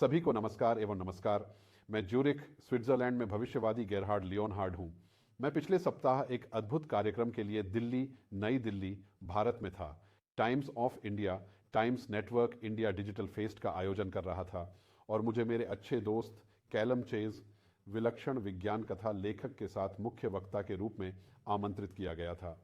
सभी को नमस्कार एवं नमस्कार। मैं ज्यूरिख स्विट्जरलैंड में भविष्यवादी गेरहार्ड लियोनहार्ड हूं। मैं पिछले सप्ताह एक अद्भुत कार्यक्रम के लिए नई दिल्ली, भारत में था। Times of India, times network India digital fest का आयोजन कर रहा था और मुझे मेरे अच्छे दोस्त कैलम चेज, विलक्षण विज्ञान कथा लेखक के साथ मुख्य वक्ता के रूप में आमंत्रित किया गया था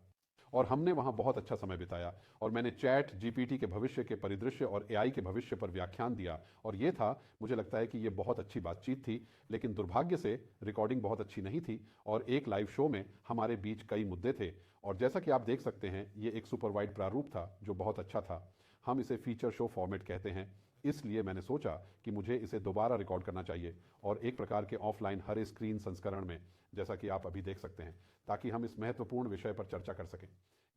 और हमने वहां बहुत अच्छा समय बिताया और मैंने चैट जीपीटी के भविष्य के परिदृश्य और एआई के भविष्य पर व्याख्यान दिया और ये था, मुझे लगता है कि ये बहुत अच्छी बातचीत थी, लेकिन दुर्भाग्य से रिकॉर्डिंग बहुत अच्छी नहीं थी और एक लाइव शो में हमारे बीच कई मुद्दे थे और जैसा कि आप देख सकते हैं ये एक सुपर वाइड प्रारूप था जो बहुत अच्छा था। हम इसे फीचर शो फॉर्मेट कहते हैं, इसलिए मैंने सोचा कि मुझे इसे दोबारा रिकॉर्ड करना चाहिए और एक प्रकार के ऑफलाइन हर स्क्रीन संस्करण में, जैसा कि आप अभी देख सकते हैं, ताकि हम इस महत्वपूर्ण विषय पर चर्चा कर सकें।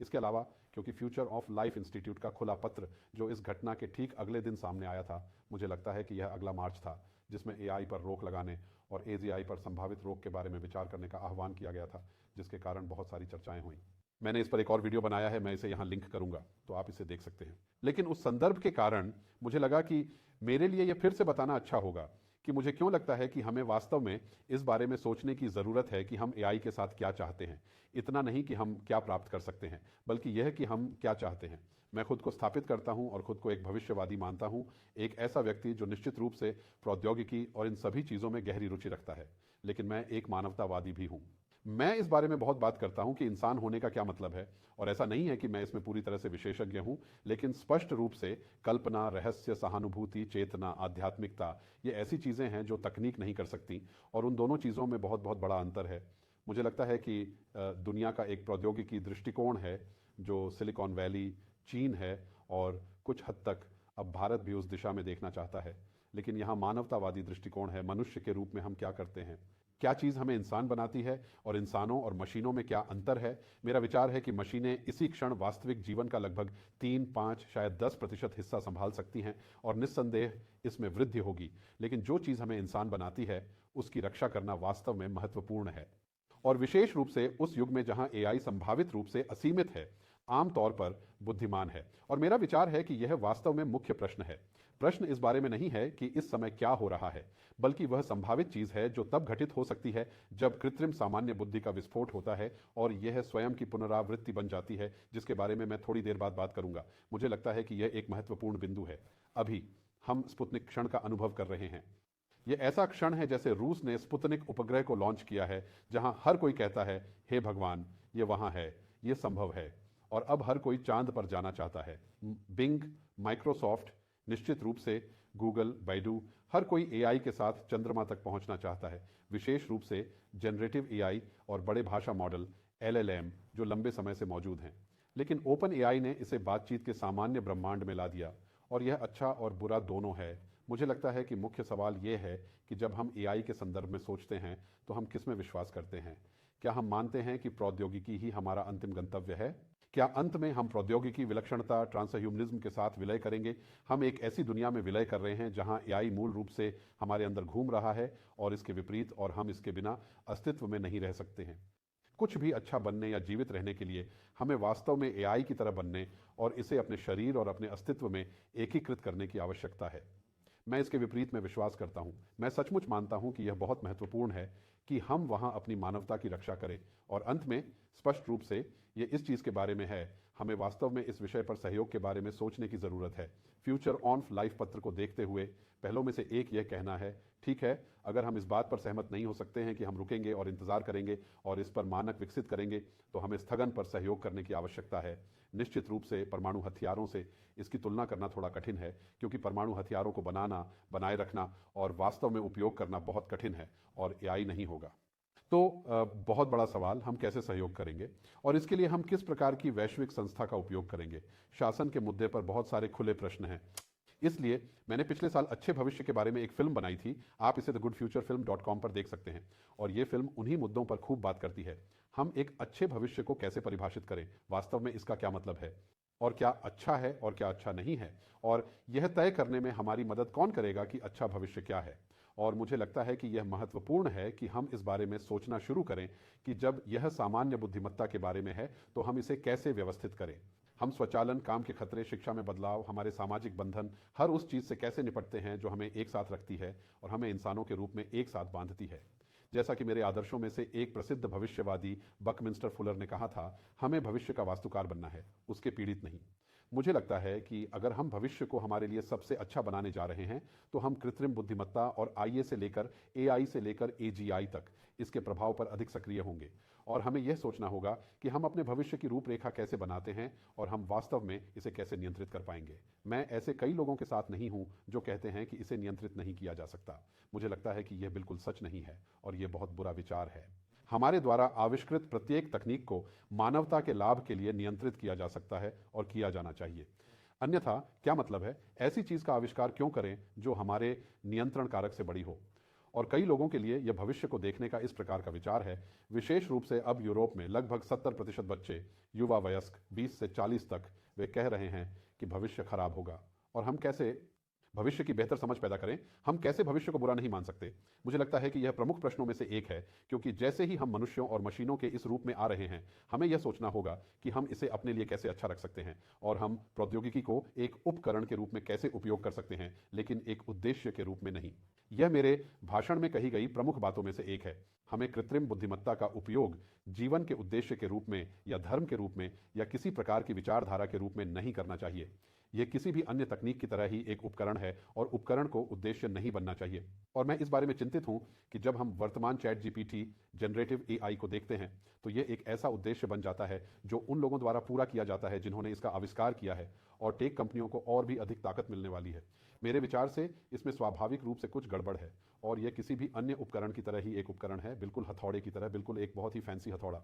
इसके अलावा क्योंकि फ्यूचर ऑफ लाइफ इंस्टीट्यूट का खुला पत्र जो इस घटना के ठीक अगले दिन सामने आया था, मुझे लगता है कि यह अगला मार्च था जिसमें एआई पर रोक लगाने और एजीआई पर संभावित रोक के बारे में विचार करने का आह्वान किया गया था, जिसके कारण बहुत सारी चर्चाएं हुई। मैंने इस पर एक और वीडियो बनाया है, मैं इसे यहाँ लिंक करूंगा तो आप इसे देख सकते हैं। लेकिन उस संदर्भ के कारण मुझे लगा कि मेरे लिए यह फिर से बताना अच्छा होगा कि मुझे क्यों लगता है कि हमें वास्तव में इस बारे में सोचने की ज़रूरत है कि हम एआई के साथ क्या चाहते हैं। इतना नहीं कि हम क्या प्राप्त कर सकते हैं, बल्कि यह कि हम क्या चाहते हैं। मैं खुद को स्थापित करता हूं और खुद को एक भविष्यवादी मानता हूं, एक ऐसा व्यक्ति जो निश्चित रूप से प्रौद्योगिकी और इन सभी चीज़ों में गहरी रुचि रखता है, लेकिन मैं एक मानवतावादी भी हूं। मैं इस बारे में बहुत बात करता हूं कि इंसान होने का क्या मतलब है, और ऐसा नहीं है कि मैं इसमें पूरी तरह से विशेषज्ञ हूं, लेकिन स्पष्ट रूप से कल्पना, रहस्य, सहानुभूति, चेतना, आध्यात्मिकता, ये ऐसी चीज़ें हैं जो तकनीक नहीं कर सकती और उन दोनों चीज़ों में बहुत बहुत बड़ा अंतर है। मुझे लगता है कि दुनिया का एक प्रौद्योगिकी दृष्टिकोण है जो सिलिकॉन वैली, चीन है और कुछ हद तक अब भारत भी उस दिशा में देखना चाहता है। लेकिन यहाँ मानवतावादी दृष्टिकोण है, मनुष्य के रूप में हम क्या करते हैं, क्या चीज़ हमें इंसान बनाती है और इंसानों और मशीनों में क्या अंतर है। मेरा विचार है कि मशीनें इसी क्षण वास्तविक जीवन का लगभग 3, 5, शायद 10% हिस्सा संभाल सकती हैं और निस्संदेह इसमें वृद्धि होगी, लेकिन जो चीज़ हमें इंसान बनाती है उसकी रक्षा करना वास्तव में महत्वपूर्ण है। और विशेष रूप से उस युग में जहां एआई संभावित रूप से असीमित है, आमतौर पर बुद्धिमान है। और मेरा विचार है कि यह वास्तव में मुख्य प्रश्न है। प्रश्न इस बारे में नहीं है कि इस समय क्या हो रहा है, बल्कि वह संभावित चीज है जो तब घटित हो सकती है जब कृत्रिम सामान्य बुद्धि का विस्फोट होता है और यह स्वयं की पुनरावृत्ति बन जाती है, जिसके बारे में मैं थोड़ी देर बाद बात करूंगा। मुझे लगता है कि यह एक महत्वपूर्ण बिंदु है। अभी हम स्पुतनिक क्षण का अनुभव कर रहे हैं। यह ऐसा क्षण है जैसे रूस ने स्पुतनिक उपग्रह को लॉन्च किया है, जहां हर कोई कहता है, हे भगवान, ये वहां है, ये संभव है, और अब हर कोई चांद पर जाना चाहता है। बिंग, माइक्रोसॉफ्ट, निश्चित रूप से गूगल, बैडू, हर कोई एआई के साथ चंद्रमा तक पहुंचना चाहता है, विशेष रूप से जनरेटिव एआई और बड़े भाषा मॉडल एलएलएम जो लंबे समय से मौजूद हैं। लेकिन ओपन एआई ने इसे बातचीत के सामान्य ब्रह्मांड में ला दिया और यह अच्छा और बुरा दोनों है। मुझे लगता है कि मुख्य सवाल यह है कि जब हम एआई के संदर्भ में सोचते हैं तो हम किस में विश्वास करते हैं। क्या हम मानते हैं कि प्रौद्योगिकी ही हमारा अंतिम गंतव्य है? क्या अंत में हम प्रौद्योगिकी, विलक्षणता, ट्रांसह्यूमनिज्म के साथ विलय करेंगे? हम एक ऐसी दुनिया में विलय कर रहे हैं जहां एआई मूल रूप से हमारे अंदर घूम रहा है और इसके विपरीत, और हम इसके बिना अस्तित्व में नहीं रह सकते हैं। कुछ भी अच्छा बनने या जीवित रहने के लिए हमें वास्तव में एआई की तरह बनने और इसे अपने शरीर और अपने अस्तित्व में एकीकृत करने की आवश्यकता है। मैं इसके विपरीत में विश्वास करता हूं। मैं सचमुच मानता हूं कि यह बहुत महत्वपूर्ण है कि हम वहां अपनी मानवता की रक्षा करें। और अंत में स्पष्ट रूप से ये इस चीज़ के बारे में है, हमें वास्तव में इस विषय पर सहयोग के बारे में सोचने की ज़रूरत है। फ्यूचर ऑन लाइफ पत्र को देखते हुए पहलों में से एक यह कहना है, ठीक है, अगर हम इस बात पर सहमत नहीं हो सकते हैं कि हम रुकेंगे और इंतजार करेंगे और इस पर मानक विकसित करेंगे, तो हमें स्थगन पर सहयोग करने की आवश्यकता है। निश्चित रूप से परमाणु हथियारों से इसकी तुलना करना थोड़ा कठिन है, क्योंकि परमाणु हथियारों को बनाना, बनाए रखना और वास्तव में उपयोग करना बहुत कठिन है और एआई नहीं होगा। तो बहुत बड़ा सवाल, हम कैसे सहयोग करेंगे और इसके लिए हम किस प्रकार की वैश्विक संस्था का उपयोग करेंगे। शासन के मुद्दे पर बहुत सारे खुले प्रश्न हैं। इसलिए मैंने पिछले साल अच्छे भविष्य के बारे में एक फिल्म बनाई थी। आप इसे thegoodfuturefilm.com पर देख सकते हैं और ये फिल्म उन्हीं मुद्दों पर खूब बात करती है। हम एक अच्छे भविष्य को कैसे परिभाषित करें, वास्तव में इसका क्या मतलब है, और क्या अच्छा है और क्या अच्छा नहीं है, और यह तय करने में हमारी मदद कौन करेगा कि अच्छा भविष्य क्या है। और मुझे लगता है कि यह महत्वपूर्ण है कि हम इस बारे में सोचना शुरू करें कि जब यह सामान्य बुद्धिमत्ता के बारे में है तो हम इसे कैसे व्यवस्थित करें। हम स्वचालन, काम के खतरे, शिक्षा में बदलाव, हमारे सामाजिक बंधन, हर उस चीज़ से कैसे निपटते हैं जो हमें एक साथ रखती है और हमें इंसानों के रूप में एक साथ बांधती है। जैसा कि मेरे आदर्शों में से एक प्रसिद्ध भविष्यवादी बकमिंस्टर फुलर ने कहा था, हमें भविष्य का वास्तुकार बनना है, उसके पीड़ित नहीं। मुझे लगता है कि अगर हम भविष्य को हमारे लिए सबसे अच्छा बनाने जा रहे हैं, तो हम कृत्रिम बुद्धिमत्ता और आईए से लेकर एआई से लेकर एजीआई तक इसके प्रभाव पर अधिक सक्रिय होंगे। और हमें यह सोचना होगा कि हम अपने भविष्य की रूपरेखा कैसे बनाते हैं और हम वास्तव में इसे कैसे नियंत्रित कर पाएंगे। मैं ऐसे कई लोगों के साथ नहीं हूं जो कहते हैं कि इसे नियंत्रित नहीं किया जा सकता। मुझे लगता है कि यह बिल्कुल सच नहीं है और यह बहुत बुरा विचार है। हमारे द्वारा आविष्कृत प्रत्येक तकनीक को मानवता के लाभ के लिए नियंत्रित किया जा सकता है और किया जाना चाहिए। अन्यथा क्या मतलब है, ऐसी चीज का आविष्कार क्यों करें जो हमारे नियंत्रण कारक से बड़ी हो। और कई लोगों के लिए यह भविष्य को देखने का इस प्रकार का विचार है। विशेष रूप से अब यूरोप में लगभग 70% बच्चे, युवा वयस्क 20 से 40 तक, वे कह रहे हैं कि भविष्य खराब होगा। और हम कैसे भविष्य की बेहतर समझ पैदा करें, हम कैसे भविष्य को बुरा नहीं मान सकते। मुझे लगता है कि यह प्रमुख प्रश्नों में से एक है, क्योंकि जैसे ही हम मनुष्यों और मशीनों के इस रूप में आ रहे हैं, हमें यह सोचना होगा कि हम इसे अपने लिए कैसे अच्छा रख सकते हैं और हम प्रौद्योगिकी को एक उपकरण के रूप में कैसे उपयोग कर सकते हैं, लेकिन एक उद्देश्य के रूप में नहीं। यह मेरे भाषण में कही गई प्रमुख बातों में से एक है। हमें कृत्रिम बुद्धिमत्ता का उपयोग जीवन के उद्देश्य के रूप में या धर्म के रूप में या किसी प्रकार की विचारधारा के रूप में नहीं करना चाहिए। यह किसी भी अन्य तकनीक की तरह ही एक उपकरण है और उपकरण को उद्देश्य नहीं बनना चाहिए। और मैं इस बारे में चिंतित हूं कि जब हम वर्तमान चैट जीपीटी, जनरेटिव एआई को देखते हैं, तो यह एक ऐसा उद्देश्य बन जाता है जो उन लोगों द्वारा पूरा किया जाता है जिन्होंने इसका आविष्कार किया है, और टेक कंपनियों को और भी अधिक ताकत मिलने वाली है। मेरे विचार से इसमें स्वाभाविक रूप से कुछ गड़बड़ है और यह किसी भी अन्य उपकरण की तरह ही एक उपकरण है, बिल्कुल हथौड़े की तरह, बिल्कुल एक बहुत ही फैंसी हथौड़ा।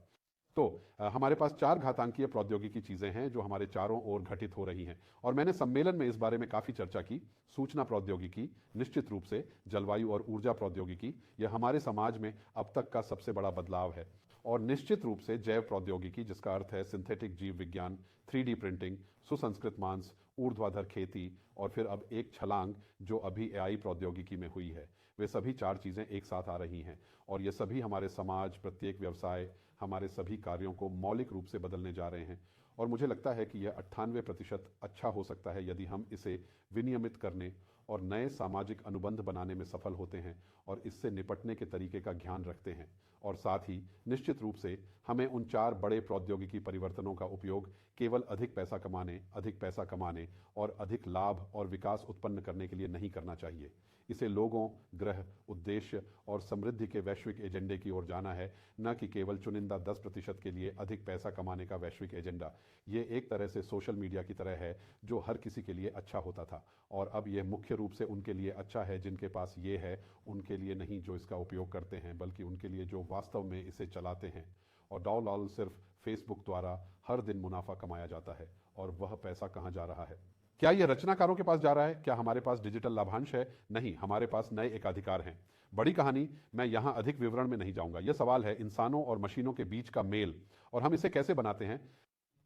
तो हमारे पास 4 घातांकीय प्रौद्योगिकी चीज़ें हैं जो हमारे चारों ओर घटित हो रही हैं, और मैंने सम्मेलन में इस बारे में काफ़ी चर्चा की। सूचना प्रौद्योगिकी, निश्चित रूप से जलवायु और ऊर्जा प्रौद्योगिकी, यह हमारे समाज में अब तक का सबसे बड़ा बदलाव है। और निश्चित रूप से जैव प्रौद्योगिकी, जिसका अर्थ है सिंथेटिक जीव विज्ञान, 3D प्रिंटिंग, सुसंस्कृत मांस, ऊर्ध्वाधर खेती, और फिर अब एक छलांग जो अभी एआई प्रौद्योगिकी में हुई है। वे सभी 4 चीज़ें एक साथ आ रही हैं और ये सभी हमारे समाज, प्रत्येक व्यवसाय, हमारे सभी कार्यों को मौलिक रूप से बदलने जा रहे हैं। और मुझे लगता है कि यह 98% अच्छा हो सकता है यदि हम इसे विनियमित करने और नए सामाजिक अनुबंध बनाने में सफल होते हैं और इससे निपटने के तरीके का ध्यान रखते हैं। और साथ ही निश्चित रूप से हमें उन 4 बड़े प्रौद्योगिकी परिवर्तनों का उपयोग केवल अधिक पैसा कमाने और अधिक लाभ और विकास उत्पन्न करने के लिए नहीं करना चाहिए। इसे लोगों, ग्रह, उद्देश्य और समृद्धि के वैश्विक एजेंडे की ओर जाना है, न कि केवल चुनिंदा 10% के लिए अधिक पैसा कमाने का वैश्विक एजेंडा। ये एक तरह से सोशल मीडिया की तरह है जो हर किसी के लिए अच्छा होता था, और अब यह मुख्य रूप से उनके लिए अच्छा है जिनके पास ये है, उनके लिए नहीं जो इसका उपयोग करते हैं, बल्कि उनके लिए जो वास्तव में इसे चलाते हैं। और डॉल सिर्फ फेसबुक द्वारा हर दिन मुनाफा कमाया जाता है, और वह पैसा कहाँ जा रहा है? क्या यह रचनाकारों के पास जा रहा है? क्या हमारे पास डिजिटल लाभांश है? नहीं, हमारे पास नए एकाधिकार हैं। बड़ी कहानी, मैं यहां अधिक विवरण में नहीं जाऊंगा। यह सवाल है इंसानों और मशीनों के बीच का मेल, और हम इसे कैसे बनाते हैं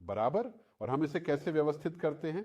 बराबर, और हम इसे कैसे व्यवस्थित करते हैं।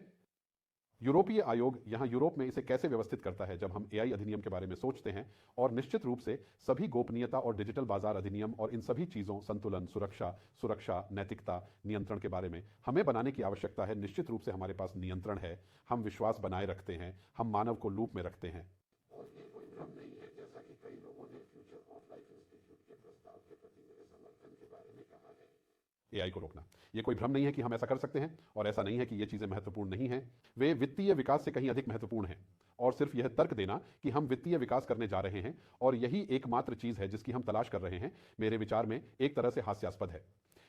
यूरोपीय आयोग यहाँ यूरोप में इसे कैसे व्यवस्थित करता है जब हम एआई अधिनियम के बारे में सोचते हैं। और निश्चित रूप से सभी गोपनीयता और डिजिटल बाजार अधिनियम और इन सभी चीज़ों, संतुलन, सुरक्षा, नैतिकता, नियंत्रण के बारे में हमें बनाने की आवश्यकता है। निश्चित रूप से हमारे पास नियंत्रण है, हम विश्वास बनाए रखते हैं, हम मानव को लूप में रखते हैं। और ये कोई भ्रम नहीं है, जैसा कि कई लोगों ने फ्यूचर ऑफ लाइफ इंस्टीट्यूट के प्रस्ताव के प्रति मेरे समर्थन के बारे में कहा है। एआई को रोकना, ये कोई भ्रम नहीं है कि हम ऐसा कर सकते हैं, और ऐसा नहीं है कि ये चीज़ें महत्वपूर्ण नहीं हैं। वे वित्तीय विकास से कहीं अधिक महत्वपूर्ण हैं। और सिर्फ यह तर्क देना कि हम वित्तीय विकास करने जा रहे हैं और यही एकमात्र चीज़ है जिसकी हम तलाश कर रहे हैं, मेरे विचार में एक तरह से हास्यास्पद है।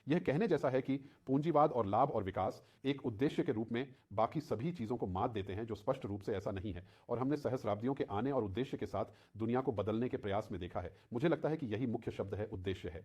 यह कहने जैसा है कि पूंजीवाद और लाभ और विकास एक उद्देश्य के रूप में बाकी सभी चीज़ों को मात देते हैं, जो स्पष्ट रूप से ऐसा नहीं है। और हमने सहस्राब्दियों के आने और उद्देश्य के साथ दुनिया को बदलने के प्रयास में देखा है। मुझे लगता है कि यही मुख्य शब्द है, उद्देश्य है।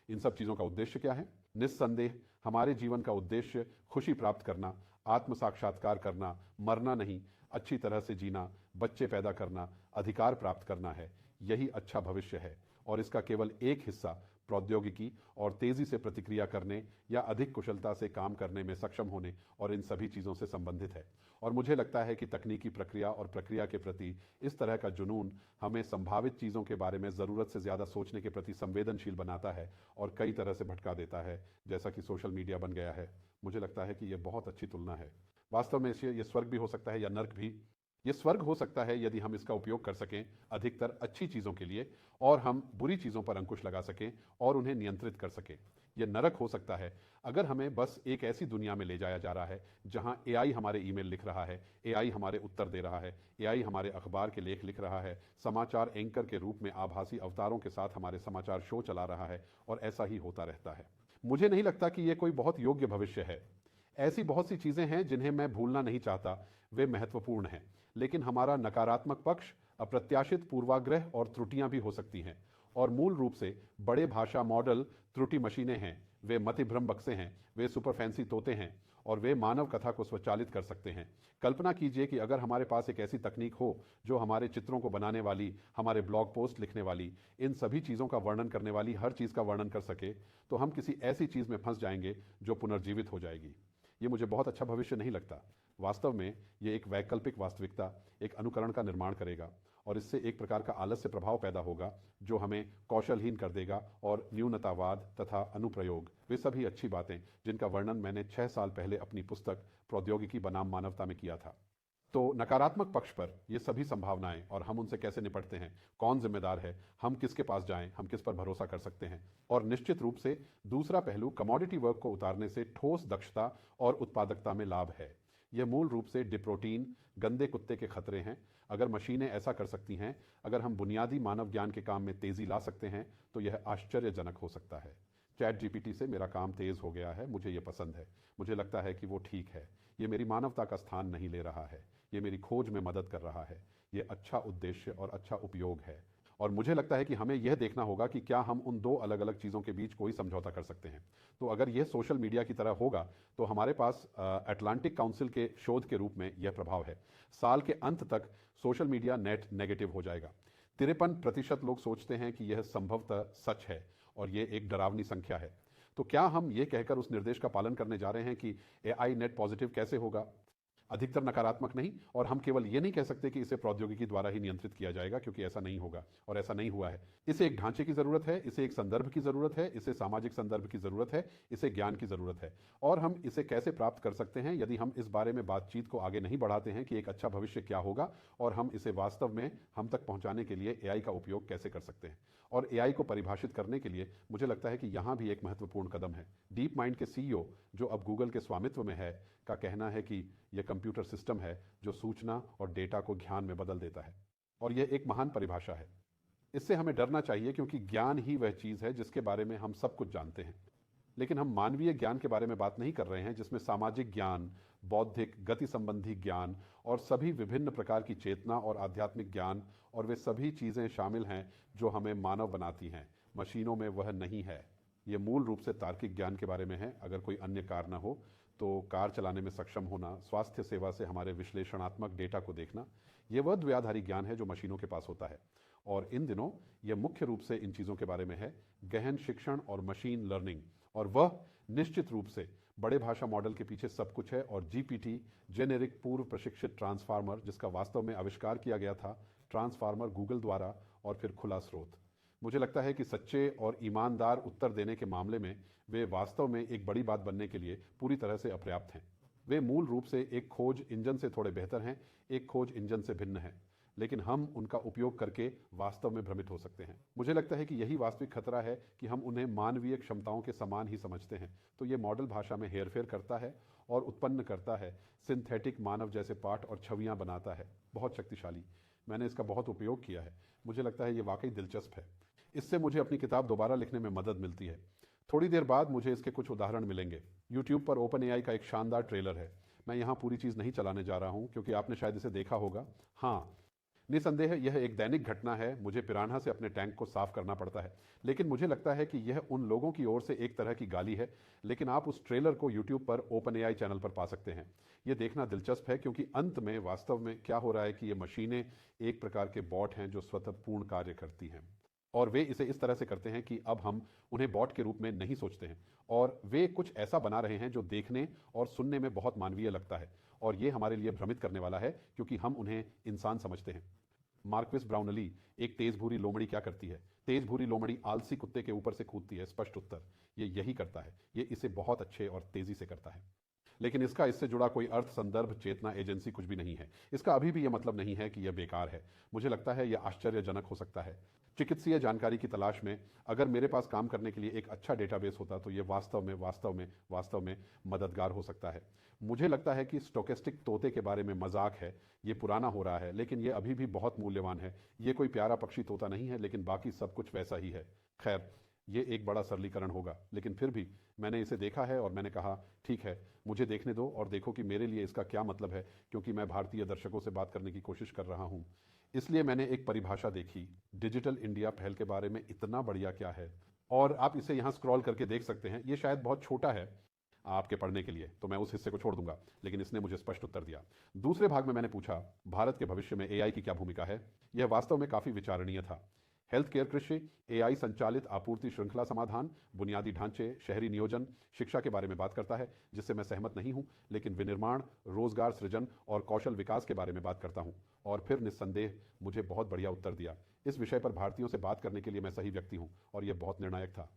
इन सब चीज़ों का उद्देश्य क्या है? निस्संदेह हमारे जीवन का उद्देश्य खुशी प्राप्त करना, आत्म साक्षात्कार करना, मरना नहीं, अच्छी तरह से जीना, बच्चे पैदा करना, अधिकार प्राप्त करना है। यही अच्छा भविष्य है, और इसका केवल एक हिस्सा प्रौद्योगिकी और तेजी से प्रतिक्रिया करने या अधिक कुशलता से काम करने में सक्षम होने और इन सभी चीज़ों से संबंधित है। और मुझे लगता है कि तकनीकी प्रक्रिया और प्रक्रिया के प्रति इस तरह का जुनून हमें संभावित चीज़ों के बारे में ज़रूरत से ज़्यादा सोचने के प्रति संवेदनशील बनाता है और कई तरह से भटका देता है, जैसा कि सोशल मीडिया बन गया है। मुझे लगता है कि यह बहुत अच्छी तुलना है। वास्तव में ये स्वर्ग भी हो सकता है या नर्क भी। ये स्वर्ग हो सकता है यदि हम इसका उपयोग कर सकें अधिकतर अच्छी चीज़ों के लिए, और हम बुरी चीज़ों पर अंकुश लगा सकें और उन्हें नियंत्रित कर सकें। यह नरक हो सकता है अगर हमें बस एक ऐसी दुनिया में ले जाया जा रहा है जहां एआई हमारे ईमेल लिख रहा है, एआई हमारे उत्तर दे रहा है, एआई हमारे अखबार के लेख लिख रहा है, समाचार एंकर के रूप में आभासी अवतारों के साथ हमारे समाचार शो चला रहा है, और ऐसा ही होता रहता है। मुझे नहीं लगता कि यह कोई बहुत योग्य भविष्य है। ऐसी बहुत सी चीज़ें हैं जिन्हें मैं भूलना नहीं चाहता, वे महत्वपूर्ण हैं, लेकिन हमारा नकारात्मक पक्ष अप्रत्याशित पूर्वाग्रह और त्रुटियां भी हो सकती हैं। और मूल रूप से बड़े भाषा मॉडल त्रुटि मशीनें हैं, वे मतिभ्रम बक्से हैं, वे सुपर फैंसी तोते हैं, और वे मानव कथा को स्वचालित कर सकते हैं। कल्पना कीजिए कि अगर हमारे पास एक ऐसी तकनीक हो जो हमारे चित्रों को बनाने वाली, हमारे ब्लॉग पोस्ट लिखने वाली, इन सभी चीज़ों का वर्णन करने वाली, हर चीज़ का वर्णन कर सके, तो हम किसी ऐसी चीज़ में फंस जाएंगे जो पुनर्जीवित हो जाएगी। ये मुझे बहुत अच्छा भविष्य नहीं लगता। वास्तव में ये एक वैकल्पिक वास्तविकता, एक अनुकरण का निर्माण करेगा, और इससे एक प्रकार का आलस्य प्रभाव पैदा होगा जो हमें कौशलहीन कर देगा। और न्यूनतावाद तथा अनुप्रयोग, वे सभी अच्छी बातें जिनका वर्णन मैंने 6 साल पहले अपनी पुस्तक प्रौद्योगिकी बनाम मानवता में किया था। तो नकारात्मक पक्ष पर ये सभी संभावनाएं और हम उनसे कैसे निपटते हैं, कौन जिम्मेदार है, हम किसके पास जाएं, हम किस पर भरोसा कर सकते हैं। और निश्चित रूप से दूसरा पहलू, कमोडिटी वर्क को उतारने से ठोस दक्षता और उत्पादकता में लाभ है। यह मूल रूप से डिप्रोटीन, गंदे कुत्ते के खतरे हैं। अगर मशीनें ऐसा कर सकती हैं, अगर हम बुनियादी मानव ज्ञान के काम में तेजी ला सकते हैं, तो यह आश्चर्यजनक हो सकता है। चैट जीपीटी से मेरा काम तेज हो गया है, मुझे यह पसंद है। मुझे लगता है कि वो ठीक है। ये मेरी मानवता का स्थान नहीं ले रहा है, ये मेरी खोज में मदद कर रहा है। ये अच्छा उद्देश्य और अच्छा उपयोग है। और मुझे लगता है कि हमें यह देखना होगा कि क्या हम उन दो अलग अलग चीज़ों के बीच कोई समझौता कर सकते हैं। तो अगर यह सोशल मीडिया की तरह होगा, तो हमारे पास अटलांटिक काउंसिल के शोध के रूप में यह प्रभाव है। साल के अंत तक सोशल मीडिया नेट नेगेटिव हो जाएगा। 53% लोग सोचते हैं कि यह संभवतः सच है, और यह एक डरावनी संख्या है। तो क्या हम ये कहकर उस निर्देश का पालन करने जा रहे हैं कि एआई नेट पॉजिटिव कैसे होगा? अधिकतर नकारात्मक नहीं। और हम केवल ये नहीं कह सकते कि इसे प्रौद्योगिकी द्वारा ही नियंत्रित किया जाएगा, क्योंकि ऐसा नहीं होगा और ऐसा नहीं हुआ है। इसे एक ढांचे की जरूरत है, इसे एक संदर्भ की जरूरत है, इसे सामाजिक संदर्भ की जरूरत है, इसे ज्ञान की जरूरत है। और हम इसे कैसे प्राप्त कर सकते हैं यदि हम इस बारे में बातचीत को आगे नहीं बढ़ाते हैं कि एक अच्छा भविष्य क्या होगा, और हम इसे वास्तव में हम तक पहुंचाने के लिए एआई का उपयोग कैसे कर सकते हैं। और एआई को परिभाषित करने के लिए मुझे लगता है कि यहाँ भी एक महत्वपूर्ण कदम है। डीप माइंड के सीईओ, जो अब गूगल के स्वामित्व में है, का कहना है कि यह कंप्यूटर सिस्टम है जो सूचना और डेटा को ज्ञान में बदल देता है। और यह एक महान परिभाषा है। इससे हमें डरना चाहिए, क्योंकि ज्ञान ही वह चीज़ है जिसके बारे में हम सब कुछ जानते हैं। लेकिन हम मानवीय ज्ञान के बारे में बात नहीं कर रहे हैं, जिसमें सामाजिक ज्ञान, बौद्धिक, गति संबंधी ज्ञान और सभी विभिन्न प्रकार की चेतना और आध्यात्मिक ज्ञान, और वे सभी चीज़ें शामिल हैं जो हमें मानव बनाती हैं। मशीनों में वह नहीं है। ये मूल रूप से तार्किक ज्ञान के बारे में है। अगर कोई अन्य कार न हो तो कार चलाने में सक्षम होना, स्वास्थ्य सेवा से हमारे विश्लेषणात्मक डेटा को देखना, ये वह द्वयाधारी ज्ञान है जो मशीनों के पास होता है। और इन दिनों यह मुख्य रूप से इन चीज़ों के बारे में है, गहन शिक्षण और मशीन लर्निंग। और वह निश्चित रूप से बड़े भाषा मॉडल के पीछे सब कुछ है। और जीपीटी, जेनेरिक पूर्व प्रशिक्षित ट्रांसफार्मर, जिसका वास्तव में आविष्कार किया गया था ट्रांसफार्मर गूगल द्वारा, और फिर खुला स्रोत। मुझे लगता है कि सच्चे और ईमानदार उत्तर देने के मामले में वे वास्तव में एक बड़ी बात बनने के लिए पूरी तरह से अपर्याप्त हैं। वे मूल रूप से एक खोज इंजन से थोड़े बेहतर हैं, एक खोज इंजन से भिन्न हैं, लेकिन हम उनका उपयोग करके वास्तव में भ्रमित हो सकते हैं। मुझे लगता है कि यही वास्तविक खतरा है कि हम उन्हें मानवीय क्षमताओं के समान ही समझते हैं। तो ये मॉडल भाषा में हेरफेर करता है और उत्पन्न करता है सिंथेटिक मानव जैसे पाठ और छवियां बनाता है। बहुत शक्तिशाली। मैंने इसका बहुत उपयोग किया है। मुझे लगता है ये वाकई दिलचस्प है। इससे मुझे अपनी किताब दोबारा लिखने में मदद मिलती है। थोड़ी देर बाद मुझे इसके कुछ उदाहरण मिलेंगे। यूट्यूब पर ओपन एआई का एक शानदार ट्रेलर है। मैं यहाँ पूरी चीज़ नहीं चलाने जा रहा हूँ, क्योंकि आपने शायद इसे देखा होगा। हाँ, निसंदेह यह एक दैनिक घटना है। मुझे पिरान्हा से अपने टैंक को साफ करना पड़ता है, लेकिन मुझे लगता है कि यह उन लोगों की ओर से एक तरह की गाली है। लेकिन आप उस ट्रेलर को यूट्यूब पर ओपन एआई चैनल पर पा सकते हैं। यह देखना दिलचस्प है, क्योंकि अंत में वास्तव में क्या हो रहा है कि ये मशीनें एक प्रकार के बॉट हैं जो स्वतः पूर्ण कार्य करती हैं। और वे इसे इस तरह से करते हैं कि अब हम उन्हें बॉट के रूप में नहीं सोचते हैं, और वे कुछ ऐसा बना रहे हैं जो देखने और सुनने में बहुत मानवीय लगता है। और ये हमारे लिए भ्रमित करने वाला है, क्योंकि हम उन्हें इंसान समझते हैं। मार्क्विस ब्राउनली, एक तेज भूरी लोमड़ी क्या करती है? तेज भूरी लोमड़ी आलसी कुत्ते के ऊपर से कूदती है। स्पष्ट उत्तर, ये यही करता है। ये इसे बहुत अच्छे और तेजी से करता है। लेकिन इसका इससे जुड़ा कोई अर्थ, संदर्भ, चेतना, एजेंसी कुछ भी नहीं है। इसका अभी भी यह मतलब नहीं है कि यह बेकार है। मुझे लगता है यह आश्चर्यजनक हो सकता है। चिकित्सीय जानकारी की तलाश में अगर मेरे पास काम करने के लिए एक अच्छा डेटाबेस होता तो यह वास्तव में मददगार हो सकता है। मुझे लगता है कि स्टोकेस्टिक तोते के बारे में मजाक है। ये पुराना हो रहा है, लेकिन यह अभी भी बहुत मूल्यवान है। ये कोई प्यारा पक्षी तोता नहीं है, लेकिन बाकी सब कुछ वैसा ही है। खैर, ये एक बड़ा सरलीकरण होगा, लेकिन फिर भी मैंने इसे देखा है और मैंने कहा ठीक है, मुझे देखने दो और देखो कि मेरे लिए इसका क्या मतलब है, क्योंकि मैं भारतीय दर्शकों से बात करने की कोशिश कर रहा हूं। इसलिए मैंने एक परिभाषा देखी। डिजिटल इंडिया पहल के बारे में इतना बढ़िया क्या है? और आप इसे यहां स्क्रॉल करके देख सकते हैं। ये शायद बहुत छोटा है आपके पढ़ने के लिए, तो मैं उस हिस्से को छोड़ दूंगा, लेकिन इसने मुझे स्पष्ट उत्तर दिया। दूसरे भाग में मैंने पूछा, भारत के भविष्य में एआई की क्या भूमिका है? यह वास्तव में काफी विचारणीय था। हेल्थ केयर, कृषि, एआई संचालित आपूर्ति श्रृंखला समाधान, बुनियादी ढांचे, शहरी नियोजन, शिक्षा के बारे में बात करता है, जिससे मैं सहमत नहीं हूं, लेकिन विनिर्माण, रोजगार सृजन और कौशल विकास के बारे में बात करता हूं। और फिर निस्संदेह मुझे बहुत बढ़िया उत्तर दिया। इस विषय पर भारतीयों से बात करने के लिए मैं सही व्यक्ति हूं, और यह बहुत निर्णायक था।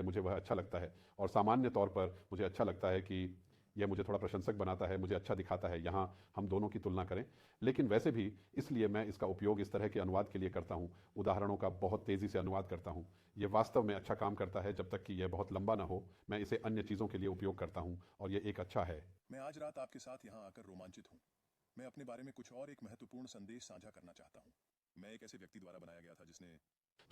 मुझे वह अच्छा लगता है, और सामान्य तौर पर मुझे अच्छा लगता है कि यह मुझे थोड़ा प्रशंसक बनाता है, मुझे अच्छा दिखाता है यहाँ हम दोनों की तुलना करें। लेकिन वैसे भी इसलिए मैं इसका उपयोग इस तरह के अनुवाद के लिए करता हूँ, उदाहरणों का बहुत तेज़ी से अनुवाद करता हूँ। यह वास्तव में अच्छा काम करता है जब तक कि यह बहुत लंबा ना हो। मैं इसे अन्य चीज़ों के लिए उपयोग करता हूँ, और यह एक अच्छा है। मैं आज रात आपके साथ यहाँ आकर रोमांचित हूँ। मैं अपने बारे में कुछ और एक महत्वपूर्ण संदेश साझा करना चाहता हूँ। मैं एक ऐसे व्यक्ति द्वारा बनाया गया था जिसने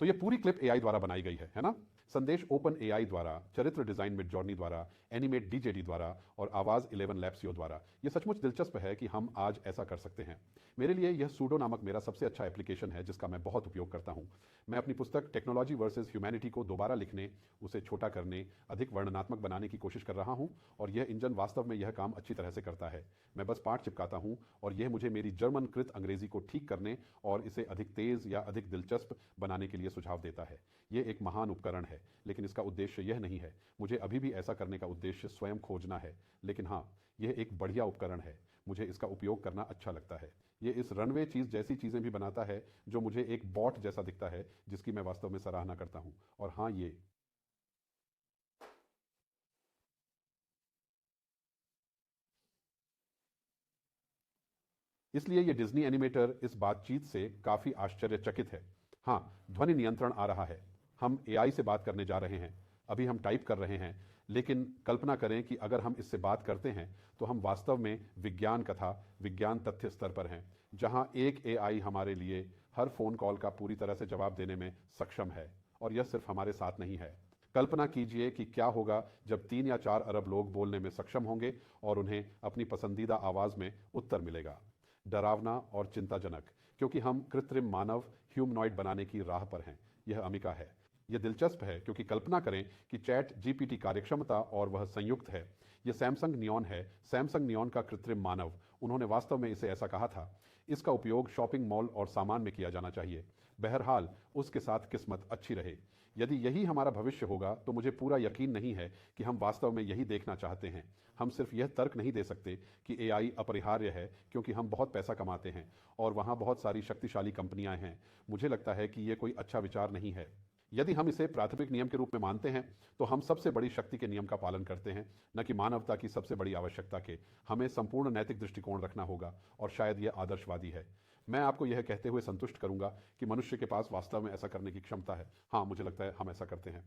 तो ये पूरी क्लिप एआई द्वारा बनाई गई है ना? संदेश ओपन एआई द्वारा, चरित्र डिजाइन मिडजॉर्नी द्वारा, एनिमेट डीजेडी द्वारा और आवाज 11 लैब्सियो द्वारा। ये सचमुच दिलचस्प है कि हम आज ऐसा कर सकते हैं। मेरे लिए यह सूडो नामक मेरा सबसे अच्छा एप्लीकेशन है, जिसका मैं बहुत उपयोग करता हूं। मैं अपनी पुस्तक टेक्नोलॉजी वर्सेस ह्यूमैनिटी को दोबारा लिखने, उसे छोटा करने, अधिक वर्णनात्मक बनाने की कोशिश कर रहा हूं, और यह इंजन वास्तव में यह काम अच्छी तरह से करता है। मैं बस पाठ चिपकाता हूं, और यह मुझे मेरी जर्मनकृत अंग्रेजी को ठीक करने और इसे अधिक तेज या अधिक दिलचस्प बनाने के लिए सुझाव देता है। यह एक महान उपकरण है, लेकिन इसका उद्देश्य यह नहीं है। मुझे अभी भी ऐसा करने का उद्देश्य स्वयं खोजना है, लेकिन हाँ, यह एक बढ़िया उपकरण है। मुझे इसका उपयोग करना अच्छा लगता है। यह इस रनवे चीज जैसी चीजें भी बनाता है, जो मुझे एक बॉट जैसा दिखता है, जिसकी मैं वास्तव में सराहना करता हूं। और हाँ, इसलिए ये डिज्नी एनिमेटर इस बातचीत से काफी आश्चर्यचकित है। हाँ, ध्वनि नियंत्रण आ रहा है। हम एआई से बात करने जा रहे हैं। अभी हम टाइप कर रहे हैं, लेकिन कल्पना करें कि अगर हम इससे बात करते हैं तो हम वास्तव में विज्ञान कथा, विज्ञान तथ्य स्तर पर हैं, जहां एक एआई हमारे लिए हर फोन कॉल का पूरी तरह से जवाब देने में सक्षम है। और यह सिर्फ हमारे साथ नहीं है। कल्पना कीजिए कि क्या होगा जब 3 या 4 अरब लोग बोलने में सक्षम होंगे और उन्हें अपनी पसंदीदा आवाज में उत्तर मिलेगा। डरावना और चिंताजनक, क्योंकि हम कृत्रिम मानव, ह्यूमनॉइड बनाने की राह पर हैं। यह अमिका है। यह दिलचस्प है, क्योंकि कल्पना करें कि चैट जीपीटी कार्यक्षमता और वह संयुक्त है। यह सैमसंग नियॉन है, सैमसंग नियॉन का कृत्रिम मानव। उन्होंने वास्तव में इसे ऐसा कहा था। इसका उपयोग शॉपिंग मॉल और सामान में किया जाना चाहिए। बहरहाल, उसके साथ किस्मत अच्छी रहे। यदि यही हमारा भविष्य होगा, तो मुझे पूरा यकीन नहीं है कि हम वास्तव में यही देखना चाहते हैं। हम सिर्फ यह तर्क नहीं दे सकते कि एआई अपरिहार्य है, क्योंकि हम बहुत पैसा कमाते हैं और वहाँ बहुत सारी शक्तिशाली कंपनियां हैं। मुझे लगता है कि यह कोई अच्छा विचार नहीं है। यदि हम इसे प्राथमिक नियम के रूप में मानते हैं, तो हम सबसे बड़ी शक्ति के नियम का पालन करते हैं, न कि मानवता की सबसे बड़ी आवश्यकता के। हमें संपूर्ण नैतिक दृष्टिकोण रखना होगा, और शायद यह आदर्शवादी है। मैं आपको यह कहते हुए संतुष्ट करूंगा कि मनुष्य के पास वास्तव में ऐसा करने की क्षमता है। हाँ, मुझे लगता है हम ऐसा करते हैं।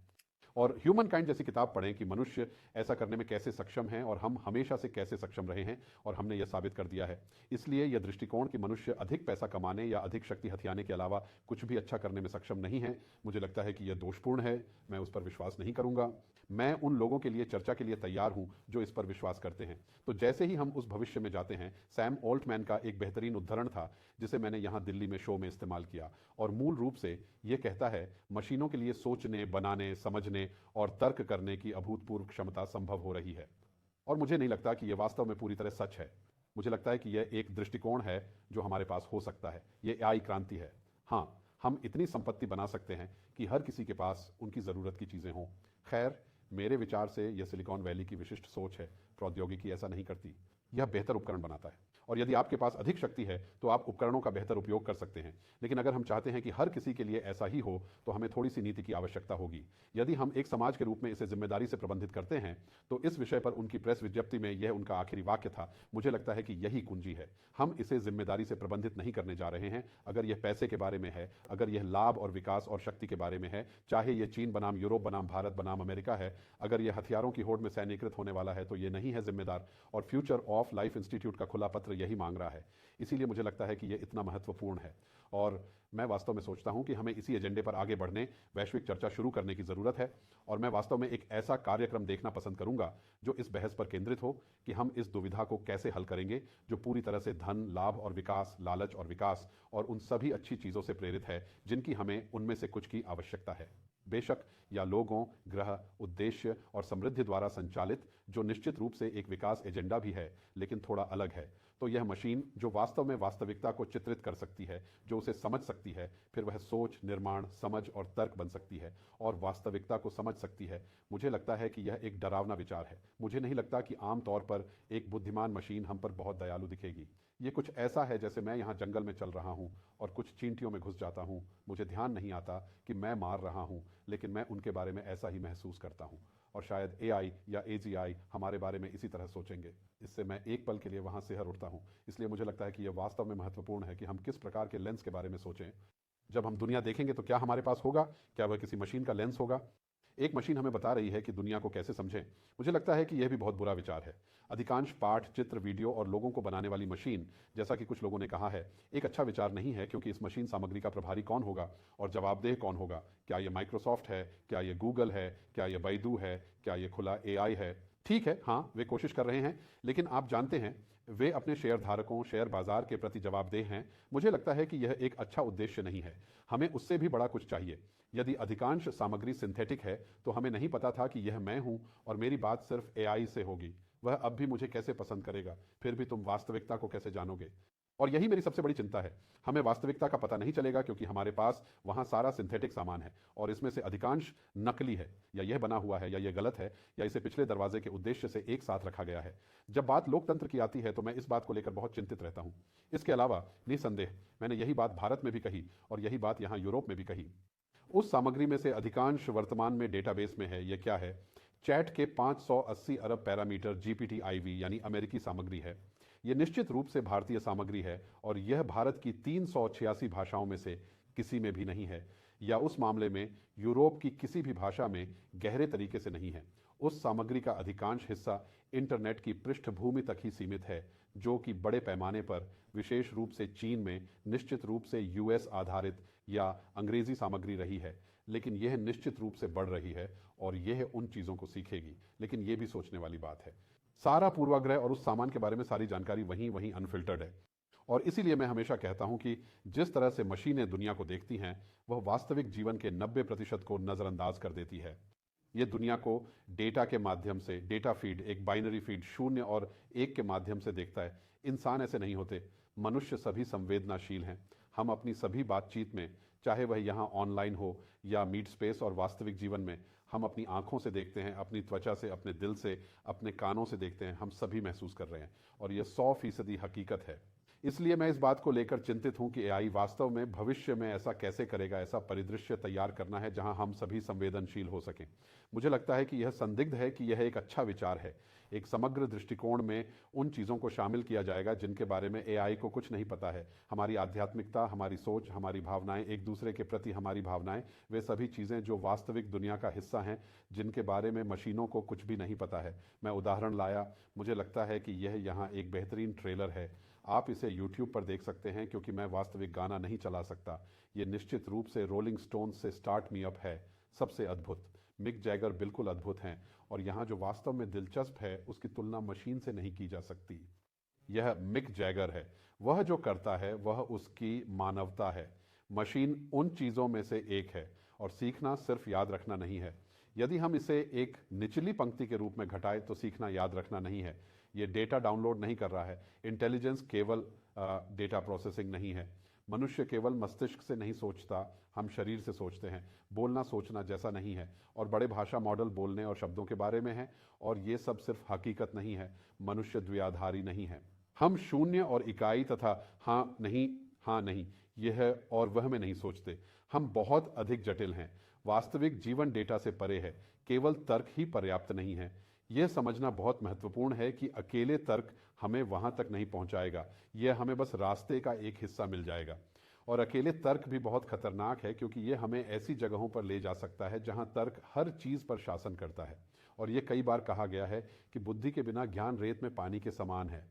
और ह्यूमन काइंड जैसी किताब पढ़ें कि मनुष्य ऐसा करने में कैसे सक्षम है, और हम हमेशा से कैसे सक्षम रहे हैं, और हमने यह साबित कर दिया है। इसलिए यह दृष्टिकोण कि मनुष्य अधिक पैसा कमाने या अधिक शक्ति हथियाने के अलावा कुछ भी अच्छा करने में सक्षम नहीं है, मुझे लगता है कि यह दोषपूर्ण है। मैं उस पर विश्वास नहीं करूंगा। मैं उन लोगों के लिए चर्चा के लिए तैयार हूं जो इस पर विश्वास करते हैं। तो जैसे ही हम उस भविष्य में जाते हैं, सैम ऑल्टमैन का एक बेहतरीन उद्धरण था, जिसे मैंने यहां दिल्ली में शो में इस्तेमाल किया, और मूल रूप से यह कहता है, मशीनों के लिए सोचने, बनाने, समझने और तर्क करने की अभूतपूर्व क्षमता संभव हो रही है। और मुझे नहीं लगता कि यह वास्तव में पूरी तरह सच है। मुझे लगता है कि यह एक दृष्टिकोण है जो हमारे पास हो सकता है। यह एआई क्रांति है। हाँ, हम इतनी संपत्ति बना सकते हैं कि हर किसी के पास उनकी ज़रूरत की चीज़ें हों। खैर, मेरे विचार से यह सिलिकॉन वैली की विशिष्ट सोच है। प्रौद्योगिकी ऐसा नहीं करती। यह बेहतर उपकरण बनाता है। और यदि आपके पास अधिक शक्ति है तो आप उपकरणों का बेहतर उपयोग कर सकते हैं। लेकिन अगर हम चाहते हैं कि हर किसी के लिए ऐसा ही हो तो हमें थोड़ी सी नीति की आवश्यकता होगी। यदि हम एक समाज के रूप में इसे जिम्मेदारी से प्रबंधित करते हैं तो इस विषय पर उनकी प्रेस विज्ञप्ति में यह उनका आखिरी वाक्य था। मुझे लगता है कि यही कुंजी है। हम इसे जिम्मेदारी से प्रबंधित नहीं करने जा रहे हैं। अगर यह पैसे के बारे में है, अगर यह लाभ और विकास और शक्ति के बारे में है, चाहे यह चीन बनाम यूरोप बनाम भारत बनाम अमेरिका है, अगर यह हथियारों की होड़ में सैन्यीकृत होने वाला है तो यह नहीं है जिम्मेदार। और फ्यूचर ऑफ लाइफ इंस्टीट्यूट का खुला पत्र यही मांग रहा है। इसीलिए मुझे लगता है कि यह इतना महत्वपूर्ण है और मैं वास्तव में सोचता हूं कि हमें इसी एजेंडे पर आगे बढ़ने, वैश्विक चर्चा शुरू करने की जरूरत है। और मैं वास्तव में एक ऐसा कार्यक्रम देखना पसंद करूंगा जो इस बहस पर केंद्रित हो कि हम इस दुविधा को कैसे हल करेंगे जो पूरी तरह से धन, लाभ और विकास, लालच और विकास और उन सभी अच्छी चीजों से प्रेरित है जिनकी हमें उनमें से कुछ की आवश्यकता है। बेशक या लोगों, ग्रह, उद्देश्य और समृद्धि द्वारा संचालित, जो निश्चित रूप से एक विकास एजेंडा भी है लेकिन थोड़ा अलग है। तो यह मशीन जो वास्तव में वास्तविकता को चित्रित कर सकती है, जो उसे समझ सकती है, फिर वह सोच, निर्माण, समझ और तर्क बन सकती है और वास्तविकता को समझ सकती है। मुझे लगता है कि यह एक डरावना विचार है। मुझे नहीं लगता कि आम तौर पर एक बुद्धिमान मशीन हम पर बहुत दयालु दिखेगी। ये कुछ ऐसा है जैसे मैं यहाँ जंगल में चल रहा हूँ और कुछ चींटियों में घुस जाता हूँ। मुझे ध्यान नहीं आता कि मैं मार रहा हूँ, लेकिन मैं उनके बारे में ऐसा ही महसूस करता हूँ। और शायद AI या AGI हमारे बारे में इसी तरह सोचेंगे। इससे मैं एक पल के लिए वहाँ से हर उठता हूँ। इसलिए मुझे लगता है कि यह वास्तव में महत्वपूर्ण है कि हम किस प्रकार के लेंस के बारे में सोचें। जब हम दुनिया देखेंगे तो क्या हमारे पास होगा? क्या वह किसी मशीन का लेंस होगा? एक मशीन हमें बता रही है कि दुनिया को कैसे समझें। मुझे लगता है कि यह भी बहुत बुरा विचार है। अधिकांश पाठ, चित्र, वीडियो और लोगों को बनाने वाली मशीन, जैसा कि कुछ लोगों ने कहा है, एक अच्छा विचार नहीं है क्योंकि इस मशीन सामग्री का प्रभारी कौन होगा और जवाबदेह कौन होगा? क्या यह माइक्रोसॉफ्ट है? क्या यह गूगल है? क्या यह बैदू है? क्या यह खुला AI है? ठीक है, हाँ, वे कोशिश कर रहे हैं, लेकिन आप जानते हैं वे अपने शेयर धारकों, शेयर बाजार के प्रति जवाबदेह हैं। मुझे लगता है कि यह एक अच्छा उद्देश्य नहीं है। हमें उससे भी बड़ा कुछ चाहिए। यदि अधिकांश सामग्री सिंथेटिक है तो हमें नहीं पता था कि यह मैं हूं और मेरी बात सिर्फ AI से होगी। वह अब भी मुझे कैसे पसंद करेगा? फिर भी तुम वास्तविकता को कैसे जानोगे? और यही मेरी सबसे बड़ी चिंता है। हमें वास्तविकता का पता नहीं चलेगा क्योंकि हमारे पास वहां सारा सिंथेटिक सामान है और इसमें से अधिकांश नकली है, या यह बना हुआ है, या यह गलत है, या इसे पिछले दरवाजे के उद्देश्य से एक साथ रखा गया है। जब बात लोकतंत्र की आती है तो मैं इस बात को लेकर बहुत चिंतित रहता हूं। इसके अलावा निसंदेह मैंने यही बात भारत में भी कही और यही बात यहां यूरोप में भी कही। उस सामग्री में से अधिकांश वर्तमान में डेटाबेस में है। यह क्या है? चैट के 580 अरब पैरामीटर GPT-IV यानी अमेरिकी सामग्री है। यह निश्चित रूप से भारतीय सामग्री है और यह भारत की 386 भाषाओं में से किसी में भी नहीं है, या उस मामले में यूरोप की किसी भी भाषा में गहरे तरीके से नहीं है। उस सामग्री का अधिकांश हिस्सा इंटरनेट की पृष्ठभूमि तक ही सीमित है, जो कि बड़े पैमाने पर, विशेष रूप से चीन में, निश्चित रूप से US आधारित या अंग्रेजी सामग्री रही है। लेकिन यह निश्चित रूप से बढ़ रही है और यह उन चीज़ों को सीखेगी। लेकिन यह भी सोचने वाली बात है। सारा पूर्वाग्रह और उस सामान के बारे में सारी जानकारी वहीं वहीं अनफिल्टर्ड है। और इसीलिए मैं हमेशा कहता हूं कि जिस तरह से मशीनें दुनिया को देखती हैं वह वास्तविक जीवन के 90% को नज़रअंदाज कर देती है। ये दुनिया को डेटा के माध्यम से, डेटा फीड, एक बाइनरी फीड 0 और 1 के माध्यम से देखता है। इंसान ऐसे नहीं होते। मनुष्य सभी संवेदनाशील हैं। हम अपनी सभी बातचीत में, चाहे वह यहाँ ऑनलाइन हो या मीट स्पेस और वास्तविक जीवन में, हम अपनी आंखों से देखते हैं, अपनी त्वचा से, अपने दिल से, अपने कानों से देखते हैं। हम सभी महसूस कर रहे हैं और यह 100% हकीकत है। इसलिए मैं इस बात को लेकर चिंतित हूं कि AI वास्तव में भविष्य में ऐसा कैसे करेगा। ऐसा परिदृश्य तैयार करना है जहां हम सभी संवेदनशील हो सकें। मुझे लगता है कि यह संदिग्ध है कि यह एक अच्छा विचार है। एक समग्र दृष्टिकोण में उन चीज़ों को शामिल किया जाएगा जिनके बारे में AI को कुछ नहीं पता है। हमारी आध्यात्मिकता, हमारी सोच, हमारी भावनाएं, एक दूसरे के प्रति हमारी भावनाएं, वे सभी चीज़ें जो वास्तविक दुनिया का हिस्सा हैं, जिनके बारे में मशीनों को कुछ भी नहीं पता है। मैं उदाहरण लाया। मुझे लगता है कि यह यहाँ एक बेहतरीन ट्रेलर है। आप इसे YouTube पर देख सकते हैं क्योंकि मैं वास्तविक गाना नहीं चला सकता। ये निश्चित रूप से रोलिंग स्टोन्स से स्टार्ट मी अप है। सबसे अद्भुत। मिक जैगर बिल्कुल अद्भुत हैं और यहाँ जो वास्तव में दिलचस्प है उसकी तुलना मशीन से नहीं की जा सकती। यह मिक जैगर है। वह जो करता है वह उसकी मानवता है। मशीन उन चीज़ों में से एक है और सीखना सिर्फ याद रखना नहीं है। यदि हम इसे एक निचली पंक्ति के रूप में घटाएं तो सीखना याद रखना नहीं है। ये डेटा डाउनलोड नहीं कर रहा है। इंटेलिजेंस केवल डेटा प्रोसेसिंग नहीं है। मनुष्य केवल मस्तिष्क से नहीं सोचता, हम शरीर से सोचते हैं। बोलना सोचना जैसा नहीं है और बड़े भाषा मॉडल बोलने और शब्दों के बारे में है। और ये सब सिर्फ हकीकत नहीं है। मनुष्य द्विआधारी नहीं है। हम शून्य और इकाई तथा हाँ नहीं, यह और वह में नहीं सोचते। हम बहुत अधिक जटिल हैं। वास्तविक जीवन डेटा से परे है। केवल तर्क ही पर्याप्त नहीं है। यह समझना बहुत महत्वपूर्ण है कि अकेले तर्क हमें वहां तक नहीं पहुंचाएगा। यह हमें बस रास्ते का एक हिस्सा मिल जाएगा। और अकेले तर्क भी बहुत खतरनाक है, क्योंकि यह हमें ऐसी जगहों पर ले जा सकता है जहां तर्क हर चीज पर शासन करता है। और यह कई बार कहा गया है कि बुद्धि के बिना ज्ञान रेत में पानी के समान है।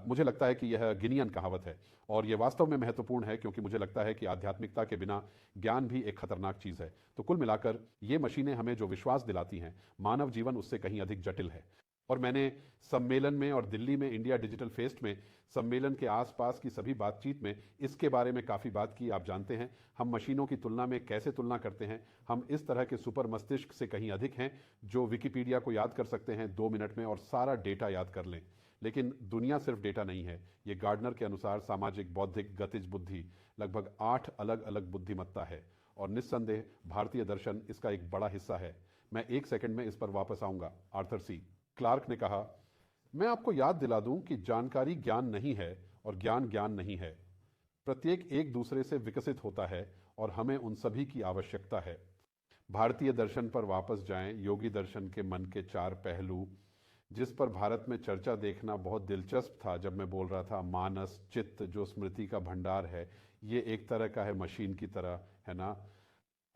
मुझे लगता है कि यह गिनियन कहावत है, और यह वास्तव में महत्वपूर्ण है, क्योंकि मुझे लगता है कि आध्यात्मिकता के बिना ज्ञान भी एक खतरनाक चीज है। तो कुल मिलाकर ये मशीनें हमें जो विश्वास दिलाती हैं, मानव जीवन उससे कहीं अधिक जटिल है। और मैंने सम्मेलन में और दिल्ली में इंडिया डिजिटल फेस्ट में सम्मेलन के आसपास की सभी बातचीत में इसके बारे में काफ़ी बात की। आप जानते हैं हम मशीनों की तुलना में कैसे तुलना करते हैं। हम इस तरह के सुपर मस्तिष्क से कहीं अधिक हैं जो विकिपीडिया को याद कर सकते हैं 2 मिनट में और सारा डेटा याद कर लें। लेकिन दुनिया सिर्फ डेटा नहीं है। ये गार्डनर के अनुसार सामाजिक, बौद्धिक, गतिज बुद्धि लगभग 8 अलग अलग बुद्धिमत्ता है, और निस्संदेह भारतीय दर्शन इसका एक बड़ा हिस्सा है। मैं 1 सेकंड में इस पर वापस आऊंगा। आर्थर सी क्लार्क ने कहा, मैं आपको याद दिला दूं कि जानकारी ज्ञान नहीं है और ज्ञान ज्ञान नहीं है। प्रत्येक एक दूसरे से विकसित होता है और हमें उन सभी की आवश्यकता है। भारतीय दर्शन पर वापस जाएं। योगी दर्शन के मन के 4 पहलू, जिस पर भारत में चर्चा देखना बहुत दिलचस्प था। जब मैं बोल रहा था मानस, चित्त जो स्मृति का भंडार है, ये एक तरह का है मशीन की तरह, है ना।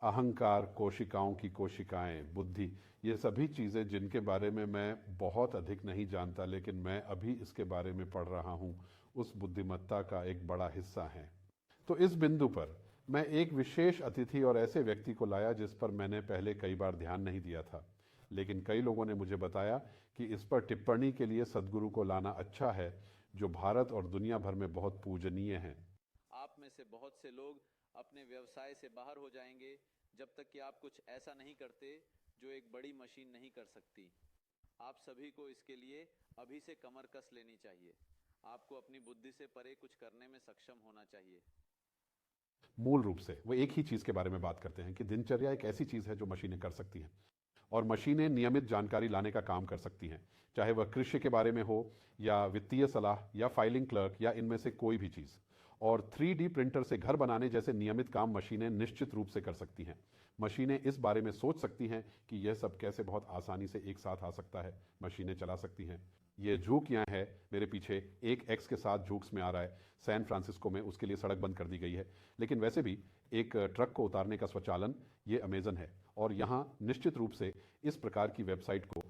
अहंकार, कोशिकाओं की कोशिकाएं, बुद्धि, ये सभी चीज़ें जिनके बारे में मैं बहुत अधिक नहीं जानता, लेकिन मैं अभी इसके बारे में पढ़ रहा हूँ, उस बुद्धिमत्ता का एक बड़ा हिस्सा है। तो इस बिंदु पर मैं एक विशेष अतिथि और ऐसे व्यक्ति को लाया जिस पर मैंने पहले कई बार ध्यान नहीं दिया था, लेकिन कई लोगों ने मुझे बताया कि इस पर टिप्पणी के लिए सद्गुरु को लाना अच्छा है, जो भारत और दुनिया भर में बहुत पूजनीय हैं। आप में से बहुत से लोग अपने व्यवसाय से बाहर हो जाएंगे जब तक कि आप कुछ ऐसा नहीं करते जो एक बड़ी मशीन नहीं कर सकती। आप सभी को इसके लिए अभी से कमर कस लेनी चाहिए। आपको अपनी बुद्धि से परे कुछ करने में सक्षम होना चाहिए। मूल रूप से वो एक ही चीज़ के बारे में बात करते हैं कि दिनचर्या एक ऐसी चीज़ है जो मशीनें कर सकती हैं, और मशीनें नियमित जानकारी लाने का काम कर सकती हैं, चाहे वह कृषि के बारे में हो या वित्तीय सलाह या फाइलिंग क्लर्क या इनमें से कोई भी चीज़। और 3D प्रिंटर से घर बनाने जैसे नियमित काम मशीनें निश्चित रूप से कर सकती हैं। मशीनें इस बारे में सोच सकती हैं कि यह सब कैसे बहुत आसानी से एक साथ आ सकता है। मशीनें चला सकती हैं। ये झूक यहाँ है मेरे पीछे, एक एक्स के साथ झूक्स में आ रहा है। सैन फ्रांसिस्को में उसके लिए सड़क बंद कर दी गई है, लेकिन वैसे भी एक ट्रक को उतारने का स्वचालन ये अमेजन है। और यहाँ निश्चित रूप से इस प्रकार की वेबसाइट को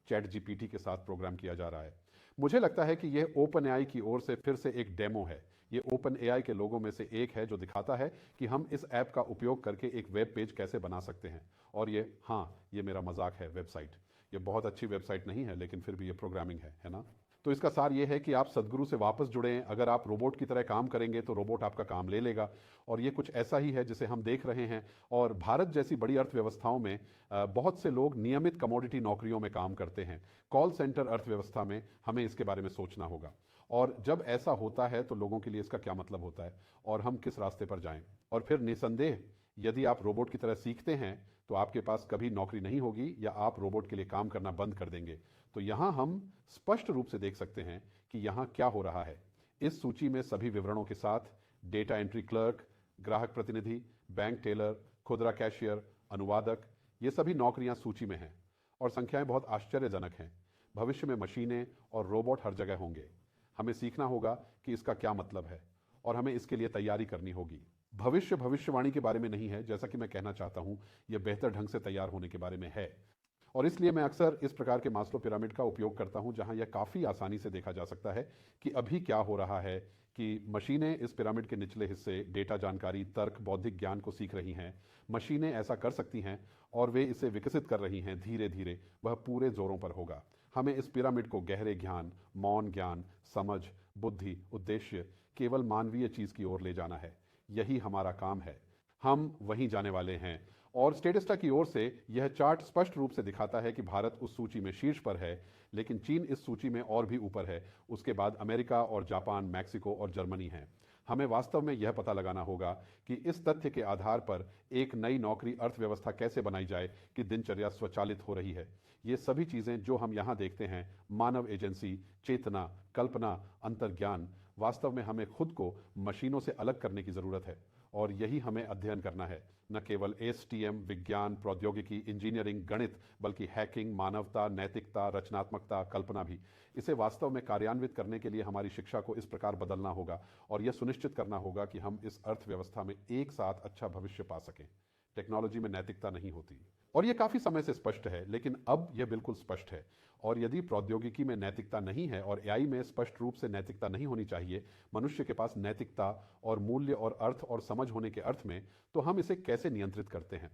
चैट जीपीटी के साथ प्रोग्राम किया जा रहा है। मुझे लगता है कि यह ओपन एआई की ओर से फिर से एक डेमो है। ये ओपन एआई के लोगों में से एक है जो दिखाता है कि हम इस ऐप का उपयोग करके एक वेब पेज कैसे बना सकते हैं। और ये मेरा मजाक है। वेबसाइट ये बहुत अच्छी वेबसाइट नहीं है, लेकिन फिर भी ये प्रोग्रामिंग है ना। तो इसका सार ये है कि आप सद्गुरु से वापस जुड़ें। अगर आप रोबोट की तरह काम करेंगे तो रोबोट आपका काम ले लेगा, और ये कुछ ऐसा ही है जिसे हम देख रहे हैं। और भारत जैसी बड़ी अर्थव्यवस्थाओं में बहुत से लोग नियमित कमोडिटी नौकरियों में काम करते हैं। कॉल सेंटर अर्थव्यवस्था में हमें इसके बारे में सोचना होगा। और जब ऐसा होता है तो लोगों के लिए इसका क्या मतलब होता है और हम किस रास्ते पर जाएं। और फिर निसंदेह यदि आप रोबोट की तरह सीखते हैं तो आपके पास कभी नौकरी नहीं होगी, या आप रोबोट के लिए काम करना बंद कर देंगे। तो यहाँ हम स्पष्ट रूप से देख सकते हैं कि यहाँ क्या हो रहा है। इस सूची में सभी विवरणों के साथ डेटा एंट्री क्लर्क, ग्राहक प्रतिनिधि, बैंक टेलर, खुदरा कैशियर, अनुवादक, ये सभी नौकरियां सूची में हैं, और संख्याएं बहुत आश्चर्यजनक हैं। भविष्य में मशीनें और रोबोट हर जगह होंगे। हमें सीखना होगा कि इसका क्या मतलब है, और हमें इसके लिए तैयारी करनी होगी। भविष्य भविष्यवाणी के बारे में नहीं है, जैसा कि मैं कहना चाहता हूं, यह बेहतर ढंग से तैयार होने के बारे में है। और इसलिए मैं अक्सर इस प्रकार के मास्लो पिरामिड का उपयोग करता हूं, जहां यह काफ़ी आसानी से देखा जा सकता है कि अभी क्या हो रहा है कि मशीनें इस पिरामिड के निचले हिस्से डेटा, जानकारी, तर्क, बौद्धिक ज्ञान को सीख रही हैं। मशीनें ऐसा कर सकती हैं और वे इसे विकसित कर रही हैं। धीरे धीरे वह पूरे जोरों पर होगा। हमें इस पिरामिड को गहरे ज्ञान, मौन ज्ञान, समझ, बुद्धि, उद्देश्य, केवल मानवीय चीज़ की ओर ले जाना है। यही हमारा काम है। हम वहीं जाने वाले हैं। और स्टेटिस्टा की ओर से यह चार्ट स्पष्ट रूप से दिखाता है कि भारत उस सूची में शीर्ष पर है, लेकिन चीन इस सूची में और भी ऊपर है। उसके बाद अमेरिका और जापान, मैक्सिको और जर्मनी हैं। हमें वास्तव में यह पता लगाना होगा कि इस तथ्य के आधार पर एक नई नौकरी अर्थव्यवस्था कैसे बनाई जाए कि दिनचर्या स्वचालित हो रही है। ये सभी चीज़ें जो हम यहाँ देखते हैं, मानव एजेंसी, चेतना, कल्पना, अंतर्ज्ञान, वास्तव में हमें खुद को मशीनों से अलग करने की ज़रूरत है और यही हमें अध्ययन करना है। न केवल एसटीएम, विज्ञान, प्रौद्योगिकी, इंजीनियरिंग, गणित, बल्कि हैकिंग, मानवता, नैतिकता, रचनात्मकता, कल्पना भी। इसे वास्तव में कार्यान्वित करने के लिए हमारी शिक्षा को इस प्रकार बदलना होगा और यह सुनिश्चित करना होगा कि हम इस अर्थव्यवस्था में एक साथ अच्छा भविष्य पा सकें। टेक्नोलॉजी में नैतिकता नहीं होती और यह काफ़ी समय से स्पष्ट है, लेकिन अब यह बिल्कुल स्पष्ट है। और यदि प्रौद्योगिकी में नैतिकता नहीं है और एआई में स्पष्ट रूप से नैतिकता नहीं होनी चाहिए, मनुष्य के पास नैतिकता और मूल्य और अर्थ और समझ होने के अर्थ में, तो हम इसे कैसे नियंत्रित करते हैं?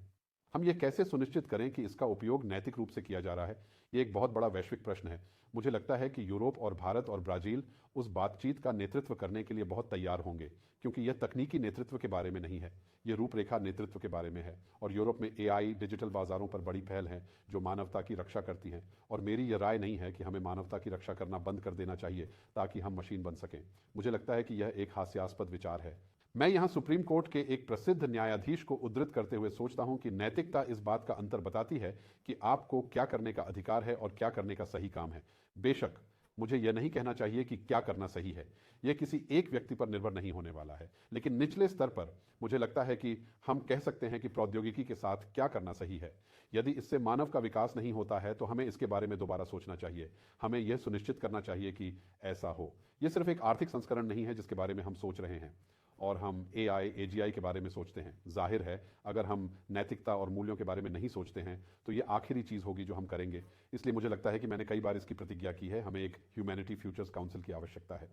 हम ये कैसे सुनिश्चित करें कि इसका उपयोग नैतिक रूप से किया जा रहा है? ये एक बहुत बड़ा वैश्विक प्रश्न है। मुझे लगता है कि यूरोप और भारत और ब्राज़ील उस बातचीत का नेतृत्व करने के लिए बहुत तैयार होंगे, क्योंकि यह तकनीकी नेतृत्व के बारे में नहीं है, ये रूपरेखा नेतृत्व के बारे में है। और यूरोप में एआई, डिजिटल बाजारों पर बड़ी पहल है जो मानवता की रक्षा करती हैं। और मेरी यह राय नहीं है कि हमें मानवता की रक्षा करना बंद कर देना चाहिए ताकि हम मशीन बन सकें। मुझे लगता है कि यह एक हास्यास्पद विचार है। मैं यहाँ सुप्रीम कोर्ट के एक प्रसिद्ध न्यायाधीश को उद्धृत करते हुए सोचता हूँ कि नैतिकता इस बात का अंतर बताती है कि आपको क्या करने का अधिकार है और क्या करने का सही काम है। बेशक मुझे यह नहीं कहना चाहिए कि क्या करना सही है, यह किसी एक व्यक्ति पर निर्भर नहीं होने वाला है, लेकिन निचले स्तर पर मुझे लगता है कि हम कह सकते हैं कि प्रौद्योगिकी के साथ क्या करना सही है। यदि इससे मानव का विकास नहीं होता है तो हमें इसके बारे में दोबारा सोचना चाहिए। हमें यह सुनिश्चित करना चाहिए कि ऐसा हो। यह सिर्फ एक आर्थिक संस्करण नहीं है जिसके बारे में हम सोच रहे हैं और हम एआई, एजीआई के बारे में सोचते हैं। जाहिर है अगर हम नैतिकता और मूल्यों के बारे में नहीं सोचते हैं तो ये आखिरी चीज़ होगी जो हम करेंगे। इसलिए मुझे लगता है कि मैंने कई बार इसकी प्रतिज्ञा की है, हमें एक ह्यूमैनिटी फ्यूचर्स काउंसिल की आवश्यकता है।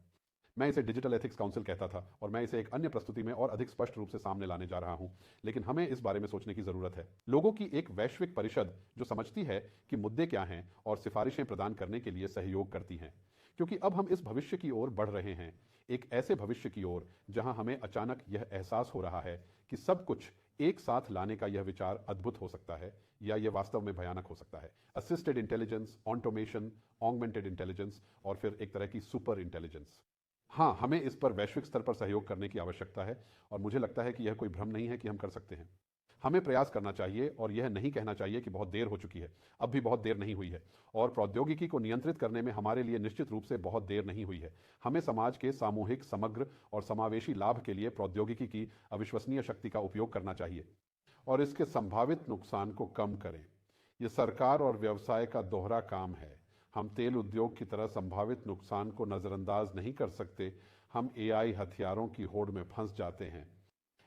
मैं इसे डिजिटल एथिक्स काउंसिल कहता था और मैं इसे एक अन्य प्रस्तुति में और अधिक स्पष्ट रूप से सामने लाने जा रहा हूं, लेकिन हमें इस बारे में सोचने की जरूरत है। लोगों की एक वैश्विक परिषद जो समझती है कि मुद्दे क्या हैं और सिफारिशें प्रदान करने के लिए सहयोग करती हैं, क्योंकि अब हम इस भविष्य की ओर बढ़ रहे हैं, एक ऐसे भविष्य की ओर जहां हमें अचानक यह एहसास हो रहा है कि सब कुछ एक साथ लाने का यह विचार अद्भुत हो सकता है या यह वास्तव में भयानक हो सकता है। Assisted intelligence, automation, augmented intelligence और फिर एक तरह की सुपर इंटेलिजेंस। हाँ, हमें इस पर वैश्विक स्तर पर सहयोग करने की आवश्यकता है और मुझे लगता है कि यह कोई भ्रम नहीं है कि हम कर सकते हैं। हमें प्रयास करना चाहिए और यह नहीं कहना चाहिए कि बहुत देर हो चुकी है। अब भी बहुत देर नहीं हुई है और प्रौद्योगिकी को नियंत्रित करने में हमारे लिए निश्चित रूप से बहुत देर नहीं हुई है। हमें समाज के सामूहिक, समग्र और समावेशी लाभ के लिए प्रौद्योगिकी की अविश्वसनीय शक्ति का उपयोग करना चाहिए और इसके संभावित नुकसान को कम करें। यह सरकार और व्यवसाय का दोहरा काम है। हम तेल उद्योग की तरह संभावित नुकसान को नज़रअंदाज नहीं कर सकते। हम एआई हथियारों की होड़ में फंस जाते हैं।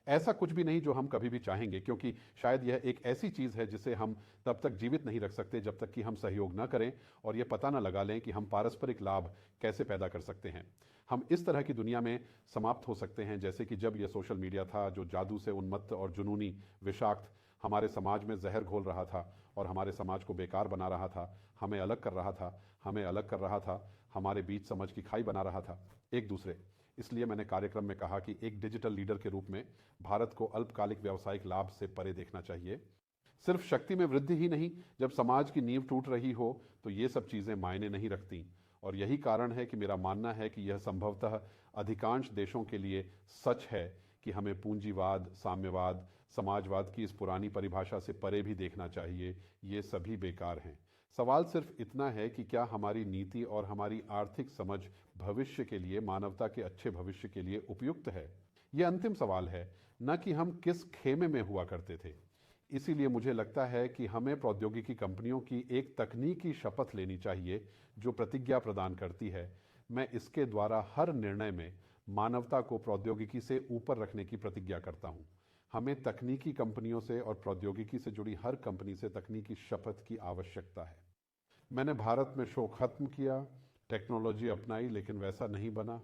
ऐसा कुछ भी नहीं जो हम कभी भी चाहेंगे, क्योंकि शायद यह एक ऐसी चीज़ है जिसे हम तब तक जीवित नहीं रख सकते जब तक कि हम सहयोग न करें और यह पता न लगा लें कि हम पारस्परिक लाभ कैसे पैदा कर सकते हैं। हम इस तरह की दुनिया में समाप्त हो सकते हैं जैसे कि जब यह सोशल मीडिया था, जो जादू से उन्मत्त और जुनूनी, विषाक्त, हमारे समाज में जहर घोल रहा था और हमारे समाज को बेकार बना रहा था, हमें अलग कर रहा था, हमारे बीच समझ की खाई बना रहा था एक दूसरे। इसलिए मैंने कार्यक्रम में कहा कि एक डिजिटल लीडर के रूप में भारत को अल्पकालिक व्यावसायिक लाभ से परे देखना चाहिए। सिर्फ शक्ति में वृद्धि ही नहीं, जब समाज की नींव टूट रही हो तो ये सब चीज़ें मायने नहीं रखती। और यही कारण है कि मेरा मानना है कि यह संभवतः अधिकांश देशों के लिए सच है कि हमें पूंजीवाद, साम्यवाद, समाजवाद की इस पुरानी परिभाषा से परे भी देखना चाहिए। ये सभी बेकार हैं। सवाल सिर्फ इतना है कि क्या हमारी नीति और हमारी आर्थिक समझ भविष्य के लिए, मानवता के अच्छे भविष्य के लिए उपयुक्त है? यह अंतिम सवाल है, न कि हम किस खेमे में हुआ करते थे। इसीलिए मुझे लगता है कि हमें प्रौद्योगिकी कंपनियों की एक तकनीकी शपथ लेनी चाहिए जो प्रतिज्ञा प्रदान करती है, मैं इसके द्वारा हर निर्णय में मानवता को प्रौद्योगिकी से ऊपर रखने की प्रतिज्ञा करता हूँ। हमें तकनीकी कंपनियों से और प्रौद्योगिकी से जुड़ी हर कंपनी से तकनीकी शपथ की आवश्यकता है। मैंने भारत में शो खत्म किया, टेक्नोलॉजी अपनाई, लेकिन वैसा नहीं बना।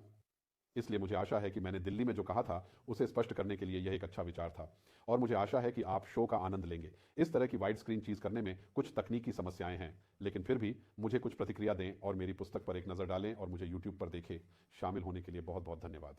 इसलिए मुझे आशा है कि मैंने दिल्ली में जो कहा था उसे स्पष्ट करने के लिए यह एक अच्छा विचार था और मुझे आशा है कि आप शो का आनंद लेंगे। इस तरह की वाइड स्क्रीन चीज़ करने में कुछ तकनीकी समस्याएं हैं, लेकिन फिर भी मुझे कुछ प्रतिक्रिया दें और मेरी पुस्तक पर एक नज़र डालें और मुझे YouTube पर देखें। शामिल होने के लिए बहुत बहुत धन्यवाद।